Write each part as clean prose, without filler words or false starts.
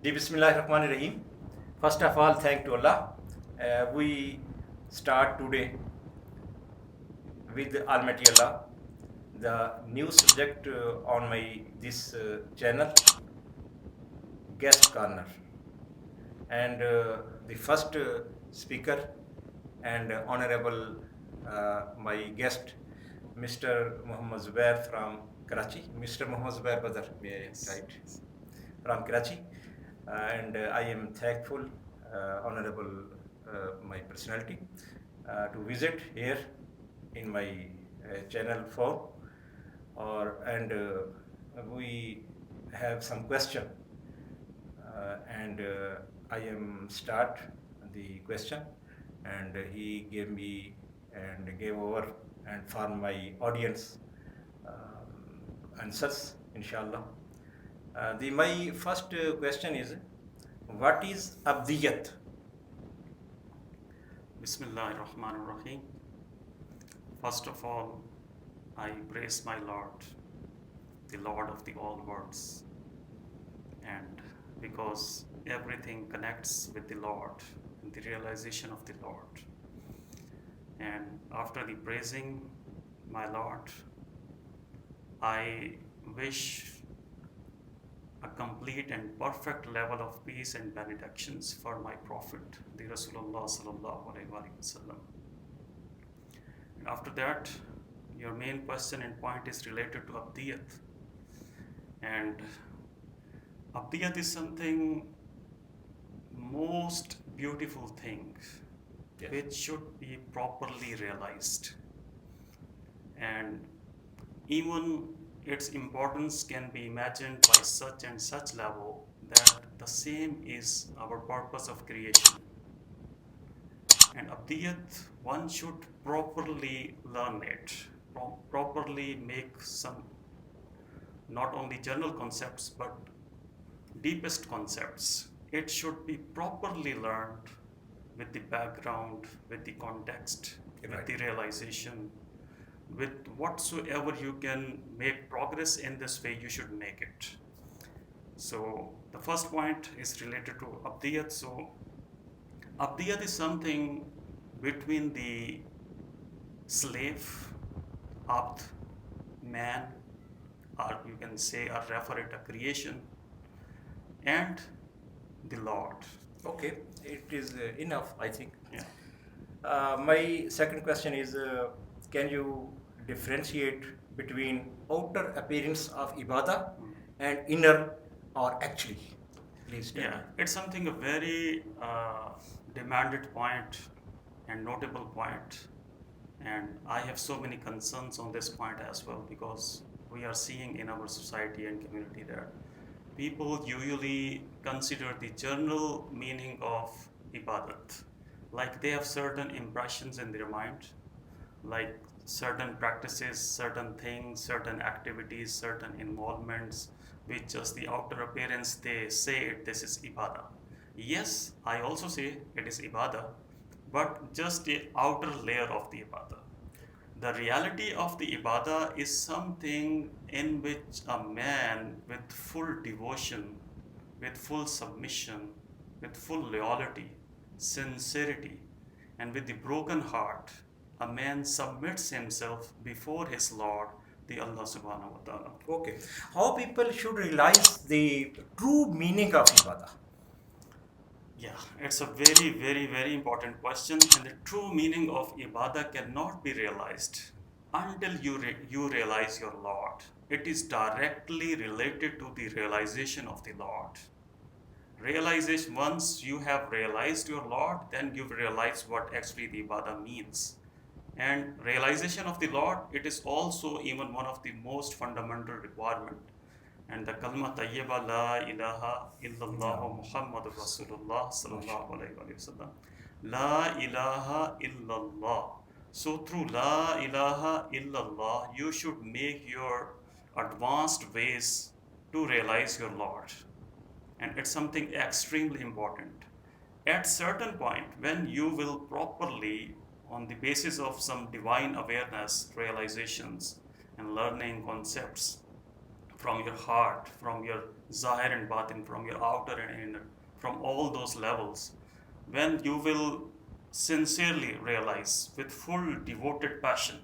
Bismillahirrahmanirrahim. First of all, thank to Allah. We start today with Almighty Allah, the new subject on my this channel, guest corner, and the first speaker and honorable my guest, Mr. Muhammad Zubair from Karachi. Mr. Muhammad Zubair Badar, right, from Karachi. And I am thankful, honorable my personality, to visit here in my channel 4. And we have some question, and I am start the question, and he gave me and gave over and for my audience answers, inshallah. My first question is, what is abdiyat? Bismillahirrahmanirrahim. First of all, I praise my Lord, the Lord of the all worlds. And because everything connects with the Lord, the realization of the Lord. And after the praising my Lord, I wish a complete and perfect level of peace and benedictions for my Prophet, the Rasulullah sallallahu alaihi wasallam. And after that, your main question and point is related to abdiyat. And abdiyat is something most beautiful thing, Yes. which should be properly realized. And even its importance can be imagined by such and such level that the same is our purpose of creation. And abdiyat, one should properly learn it, properly make some not only general concepts but deepest concepts. It should be properly learned with the background, with the context, with the realization, with whatsoever you can make progress in this way, you should make it. So the first point is related to abdiyat. So abdiyat is something between the slave, abd, man, or you can say or refer it a creation, and the Lord. Okay, it is enough, I think. Yeah. My second question is, can you differentiate between outer appearance of ibadah and inner or actually? Please tell Yeah, me. it's something a very demanded point and notable point. And I have so many concerns on this point as well, because we are seeing in our society and community that people usually consider the general meaning of ibadat. Like they have certain impressions in their mind, like certain practices, certain things, certain activities, certain involvements, with just the outer appearance they say this is ibadah. Yes, I also say it is ibadah, but just the outer layer of the ibadah. The reality of the ibadah is something in which a man with full devotion, with full submission, with full loyalty, sincerity, and with the broken heart, a man submits himself before his Lord, the Allah subhanahu wa ta'ala. Okay, how people should realize the true meaning of ibadah? Yeah, it's a very, very, very important question, and the true meaning of ibadah cannot be realized until you realize your Lord. It is directly related to the realization of the Lord. Realization, once you have realized your Lord, then you realize what actually the ibadah means. And realization of the Lord, it is also even one of the most fundamental requirement. And the kalma tayyiba la ilaha illallah Muhammadur Rasulullah sallallahu alayhi wa sallam. La ilaha illallah. So through la ilaha illallah, you should make your advanced ways to realize your Lord. And it's something extremely important. At certain point, when you will properly, on the basis of some divine awareness, realizations, and learning concepts, from your heart, from your zahir and batin, from your outer and inner, from all those levels, when you will sincerely realize with full devoted passion,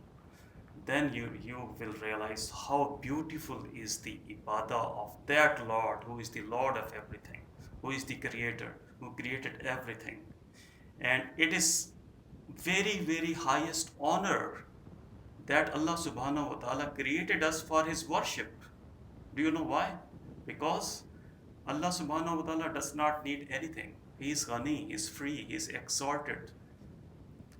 then you will realize how beautiful is the ibadah of that Lord who is the Lord of everything, who is the creator, who created everything. And it is very, very highest honor that Allah subhanahu wa ta'ala created us for His worship. Do you know why? Because Allah subhanahu wa ta'ala does not need anything. He is ghani, He is free, He is exalted.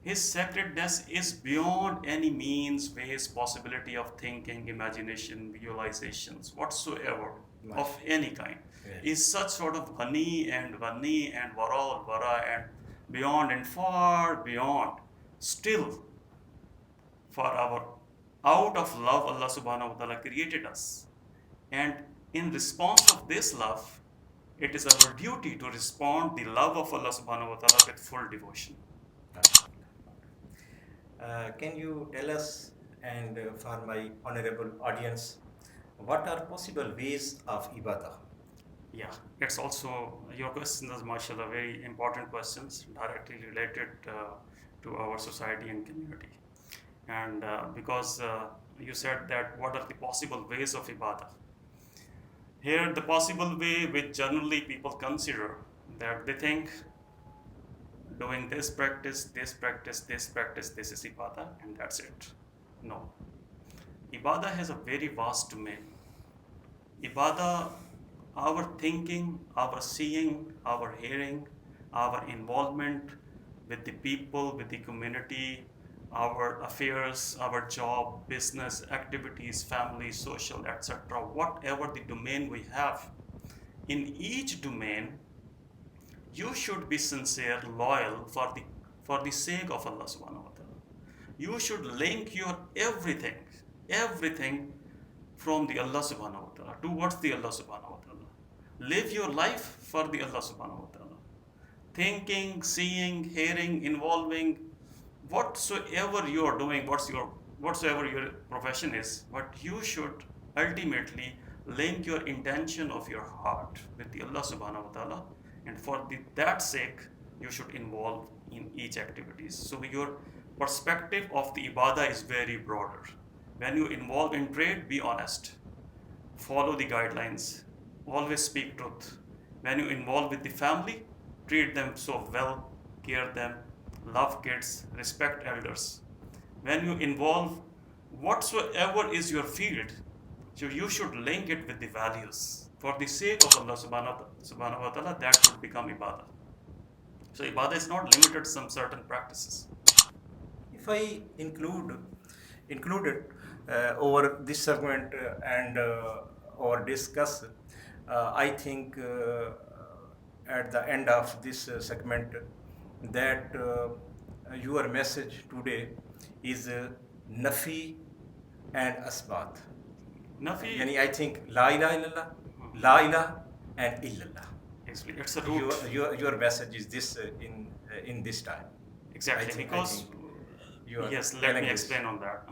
His sacredness is beyond any means, ways, possibility of thinking, imagination, visualizations, whatsoever of any kind. Is such sort of ghani and wara wara and beyond and far beyond. Still, for our out of love, Allah subhanahu wa ta'ala created us. And in response of this love, it is our duty to respond the love of Allah subhanahu wa ta'ala with full devotion. Can you tell us, and for my honorable audience, what are possible ways of ibadah? Yeah, it's also, your question is, mashallah, very important questions directly related to our society and community. And because you said that what are the possible ways of ibadah? Here, the possible way which generally people consider, that they think doing this practice, this practice, this practice, this is ibadah, and that's it. No. Ibadah has a very vast domain. Ibadah, our thinking, our seeing, our hearing, our involvement with the people, with the community, our affairs, our job, business, activities, family, social, etc., whatever the domain we have, in each domain, you should be sincere, loyal for the sake of Allah subhanahu wa ta'ala. You should link your everything from the Allah subhanahu wa ta'ala towards the Allah subhanahu wa ta'ala. Live your life for the Allah subhanahu wa ta'ala. Thinking, seeing, hearing, involving, whatsoever you are doing, whatsoever your profession is, but you should ultimately link your intention of your heart with the Allah subhanahu wa ta'ala, and for that sake you should involve in each activities. So your perspective of the ibadah is very broader. When you involve in trade, be honest, follow the guidelines, always speak truth. When you involve with the family, treat them so well, care them, love kids, respect elders. When you involve whatsoever is your field, so you should link it with the values. For the sake of Allah subhanahu wa ta'ala, that should become ibadah. So ibadah is not limited to some certain practices. If I included over this segment and or discuss, I think at the end of this segment that your message today is nafi and asbat. Nafi, Yani I think la ilaha illallah, la ilaha and illallah. it's a root. Your message is this in this time. Exactly, because yes, let telling me this. explain on that.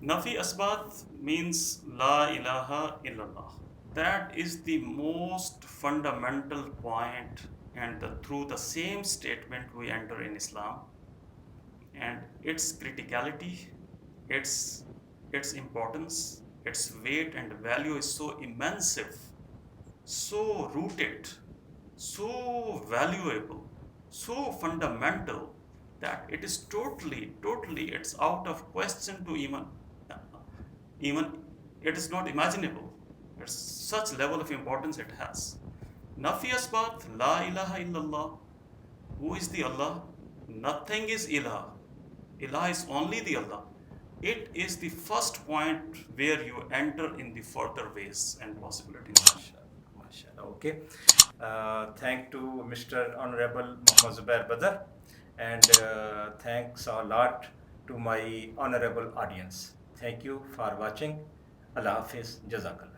Nafi asbat means la ilaha illallah. That is the most fundamental point, and through the same statement we enter in Islam, and its criticality, its importance, its weight and value is so immense, so rooted, so valuable, so fundamental, that it is totally, it's out of question to even it is not imaginable. It's such level of importance it has. Nafi asbat, la ilaha illallah. Who is the Allah? Nothing is ilah. Ilah is only the Allah. It is the first point where you enter in the further ways and possibilities. MashaAllah. Okay. Thank to Mr. Honorable Muhammad Zubair Badr, and thanks a lot to my honorable audience. Thank you for watching. Allah Hafiz. Jazakallah.